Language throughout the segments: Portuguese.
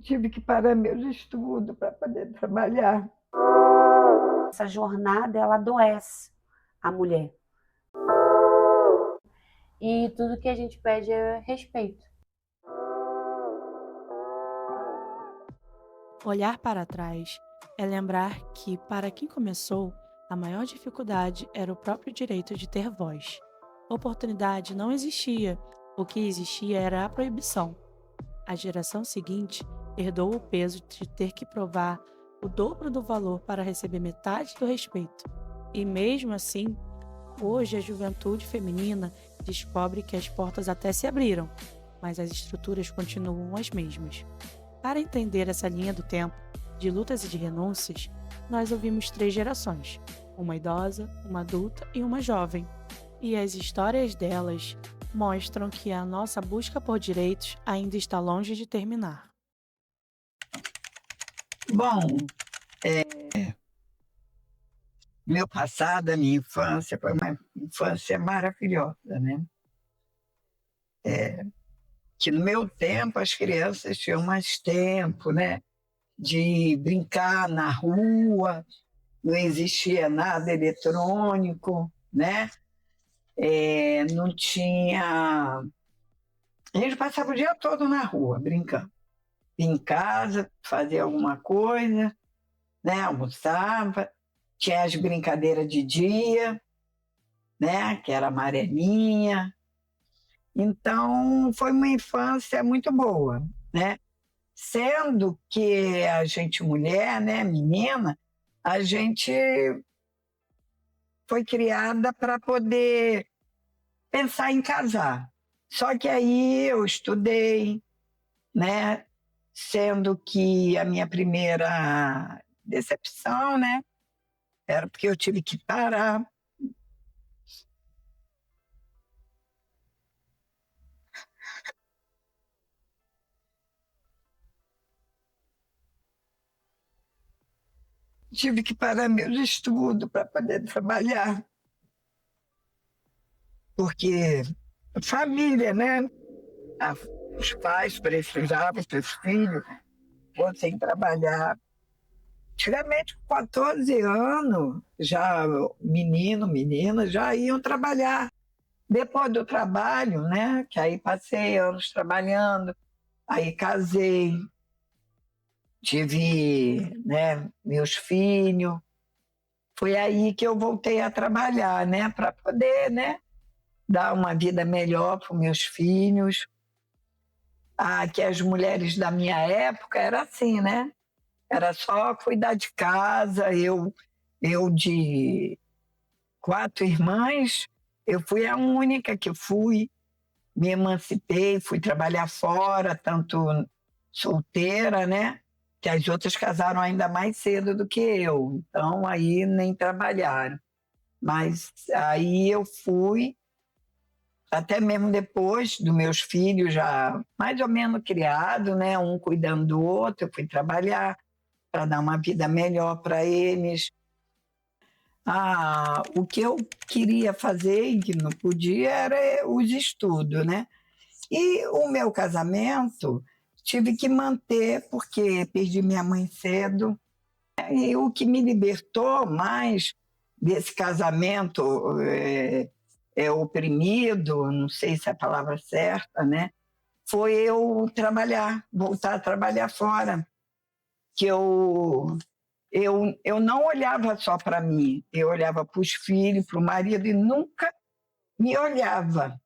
Tive que parar meus estudos para poder trabalhar. Essa jornada, ela adoece a mulher. E tudo que a gente pede é respeito. Olhar para trás é lembrar que, para quem começou, a maior dificuldade era o próprio direito de ter voz. Oportunidade não existia, o que existia era a proibição. A geração seguinte herdou o peso de ter que provar o dobro do valor para receber metade do respeito. E mesmo assim, hoje a juventude feminina descobre que as portas até se abriram, mas as estruturas continuam as mesmas. Para entender essa linha do tempo, de lutas e de renúncias, nós ouvimos 3 gerações, uma idosa, uma adulta e uma jovem. E as histórias delas mostram que a nossa busca por direitos ainda está longe de terminar. Bom, meu passado, a minha infância, foi uma infância maravilhosa, né? Que no meu tempo as crianças tinham mais tempo, né? De brincar na rua, não existia nada eletrônico, né? Não tinha. A gente passava o dia todo na rua, brincando. Em casa, fazia alguma coisa, né? Almoçava, tinha as brincadeiras de dia, né? Que era amarelinha. Então, foi uma infância muito boa, né? Sendo que a gente mulher, né, menina, a gente foi criada para poder pensar em casar. Só que aí eu estudei, né? Sendo que a minha primeira decepção, né, era porque eu tive que parar. Tive que parar meus estudos para poder trabalhar. Porque família, né? Os pais precisavam que os filhos fossem trabalhar. Antigamente, com 14 anos, já menino, menina, já iam trabalhar. Depois do trabalho, né? Que aí passei anos trabalhando, aí casei, tive, né, meus filhos. Foi aí que eu voltei a trabalhar, né? Para poder, né, dar uma vida melhor para os meus filhos. Que as mulheres da minha época era assim, né? Era só cuidar de casa. Eu de 4 irmãs, eu fui a única que fui, me emancipei, fui trabalhar fora, tanto solteira, né? Que as outras casaram ainda mais cedo do que eu, então aí nem trabalharam. Mas aí eu fui, até mesmo depois dos meus filhos já mais ou menos criados, né? Um cuidando do outro, eu fui trabalhar para dar uma vida melhor para eles. O que eu queria fazer e que não podia era os estudos, né? E o meu casamento tive que manter porque perdi minha mãe cedo. E o que me libertou mais desse casamento oprimido, não sei se é a palavra certa, né? Foi eu trabalhar, voltar a trabalhar fora. Que eu não olhava só para mim, eu olhava para os filhos, para o marido e nunca me olhava,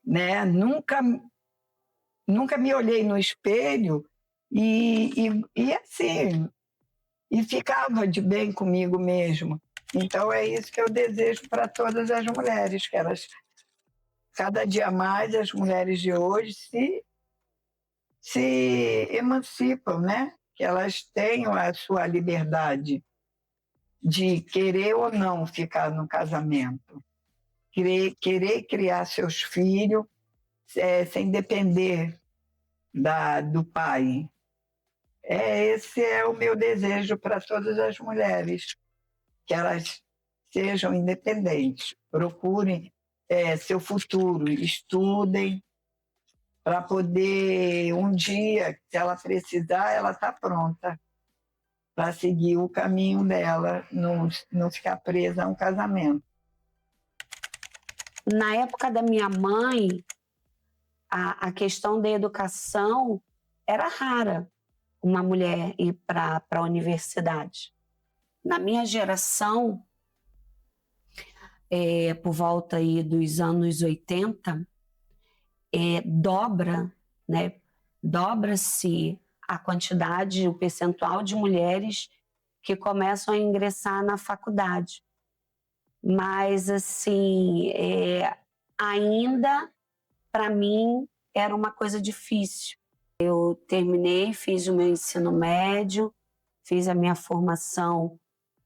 né? Nunca me olhei no espelho e assim, e ficava de bem comigo mesmo. Então é isso que eu desejo para todas as mulheres, que elas, cada dia mais, as mulheres de hoje se emancipam, né? Que elas tenham a sua liberdade de querer ou não ficar no casamento, querer criar seus filhos sem depender do pai. Esse é o meu desejo para todas as mulheres, que elas sejam independentes, procurem seu futuro, estudem, para poder, um dia, se ela precisar, ela está pronta para seguir o caminho dela, não ficar presa a um casamento. Na época da minha mãe, a questão da educação era rara, uma mulher ir para a universidade. Na minha geração, por volta aí dos anos 80, né, dobra-se a quantidade, o percentual de mulheres que começam a ingressar na faculdade. Mas, assim, ainda, para mim, era uma coisa difícil. Eu terminei, fiz o meu ensino médio, fiz a minha formação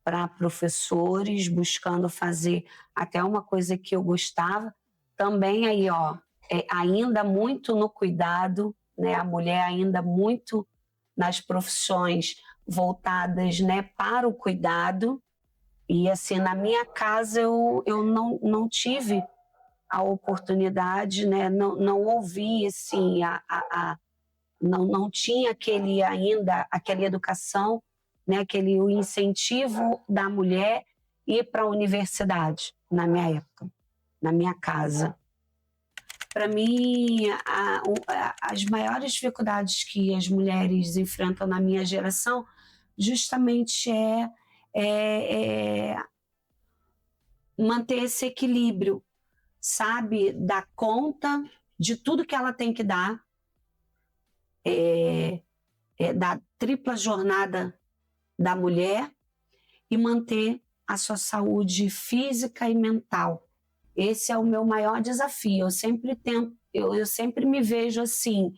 para professores, buscando fazer até uma coisa que eu gostava. Também aí, ainda muito no cuidado, né? A mulher ainda muito nas profissões voltadas, né, para o cuidado. E assim, na minha casa eu não tive a oportunidade, né? Não ouvi assim, não tinha aquela educação, né? O incentivo da mulher ir para a universidade na minha época, na minha casa. Para mim, as maiores dificuldades que as mulheres enfrentam na minha geração justamente é manter esse equilíbrio, sabe? Dar conta de tudo que ela tem que dar, da tripla jornada da mulher e manter a sua saúde física e mental. Esse é o meu maior desafio. Eu sempre me vejo assim,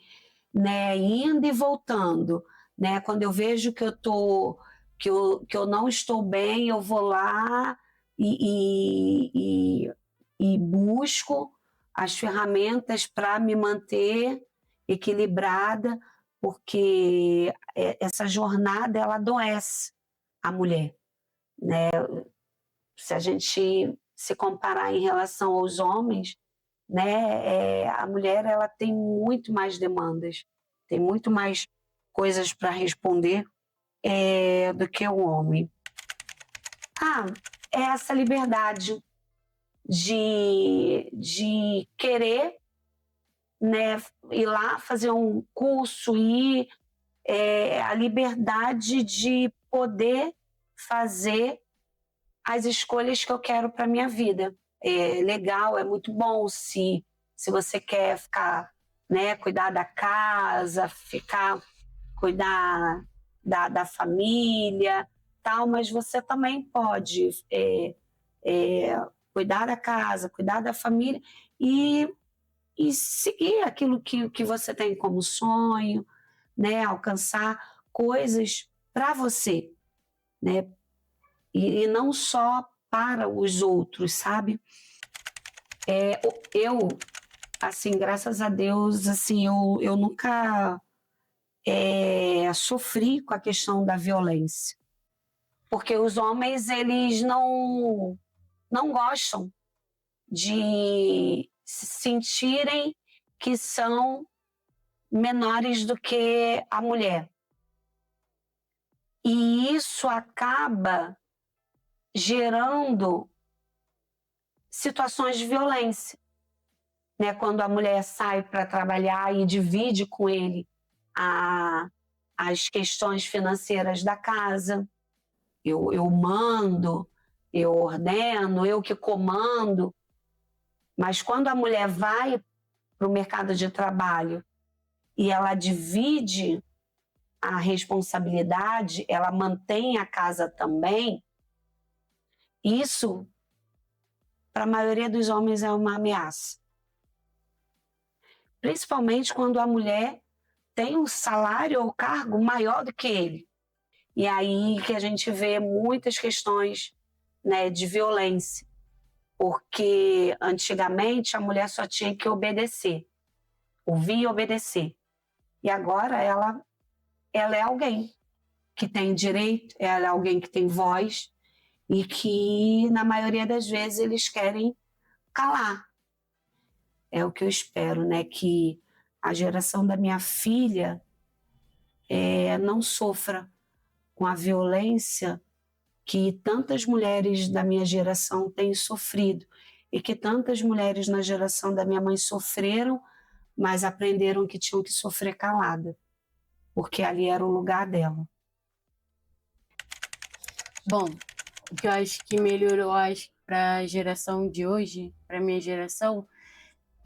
né, indo e voltando, né? Quando eu vejo que eu não estou bem, eu vou lá e busco as ferramentas para me manter equilibrada, porque essa jornada ela adoece a mulher, né? Se a gente se comparar em relação aos homens, né, a mulher ela tem muito mais demandas, tem muito mais coisas para responder do que o homem. É essa liberdade de querer, né, ir lá fazer um curso, a liberdade de poder fazer as escolhas que eu quero para minha vida. É legal, é muito bom se você quer ficar, né, cuidar da casa, cuidar da família, tal, mas você também pode cuidar da casa, cuidar da família e seguir aquilo que você tem como sonho, né, alcançar coisas para você, né, e não só para os outros, sabe? Eu, assim, graças a Deus, assim, eu nunca sofri com a questão da violência, porque os homens, eles não gostam de se sentirem que são menores do que a mulher. E isso acaba gerando situações de violência, né? Quando a mulher sai para trabalhar e divide com ele as questões financeiras da casa, eu mando, eu ordeno, eu que comando, mas quando a mulher vai para o mercado de trabalho e ela divide a responsabilidade, ela mantém a casa também, isso, para a maioria dos homens, é uma ameaça. Principalmente quando a mulher tem um salário ou cargo maior do que ele. E aí que a gente vê muitas questões, né, de violência. Porque antigamente a mulher só tinha que obedecer, ouvir e obedecer. E agora ela é alguém que tem direito, ela é alguém que tem voz e que, na maioria das vezes, eles querem calar. É o que eu espero, né? Que a geração da minha filha não sofra com a violência que tantas mulheres da minha geração têm sofrido e que tantas mulheres na geração da minha mãe sofreram, mas aprenderam que tinham que sofrer calada, porque ali era o lugar dela. Bom, o que eu acho que melhorou para a geração de hoje, para minha geração,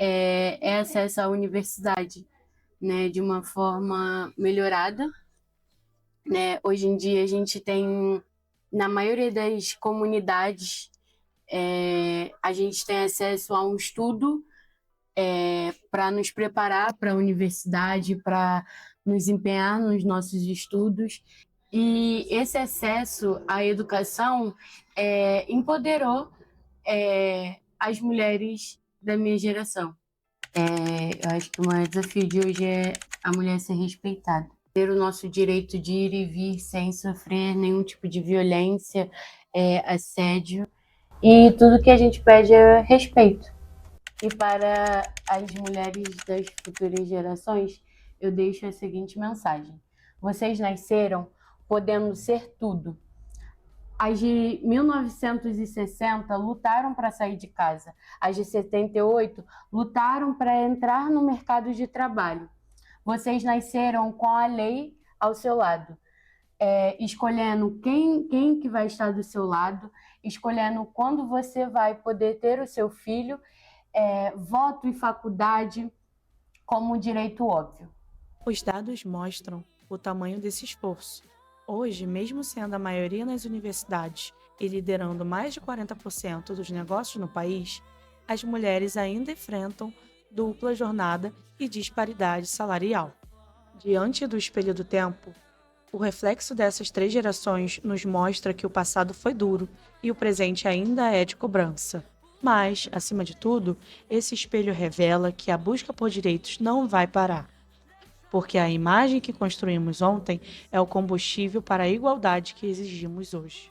é acesso à universidade, né, de uma forma melhorada, né? Hoje em dia a gente tem, na maioria das comunidades, a gente tem acesso a um estudo para nos preparar para a universidade, para nos empenhar nos nossos estudos. E esse acesso à educação empoderou as mulheres da minha geração. Eu acho que o maior desafio de hoje é a mulher ser respeitada. Ter o nosso direito de ir e vir sem sofrer nenhum tipo de violência, assédio. E tudo que a gente pede é respeito. E para as mulheres das futuras gerações, eu deixo a seguinte mensagem. Vocês nasceram podendo ser tudo. As de 1960 lutaram para sair de casa. As de 78 lutaram para entrar no mercado de trabalho. Vocês nasceram com a lei ao seu lado, escolhendo quem que vai estar do seu lado, escolhendo quando você vai poder ter o seu filho, voto e faculdade como direito óbvio. Os dados mostram o tamanho desse esforço. Hoje, mesmo sendo a maioria nas universidades e liderando mais de 40% dos negócios no país, as mulheres ainda enfrentam dupla jornada e disparidade salarial. Diante do espelho do tempo, o reflexo dessas 3 gerações nos mostra que o passado foi duro e o presente ainda é de cobrança. Mas, acima de tudo, esse espelho revela que a busca por direitos não vai parar, porque a imagem que construímos ontem é o combustível para a igualdade que exigimos hoje.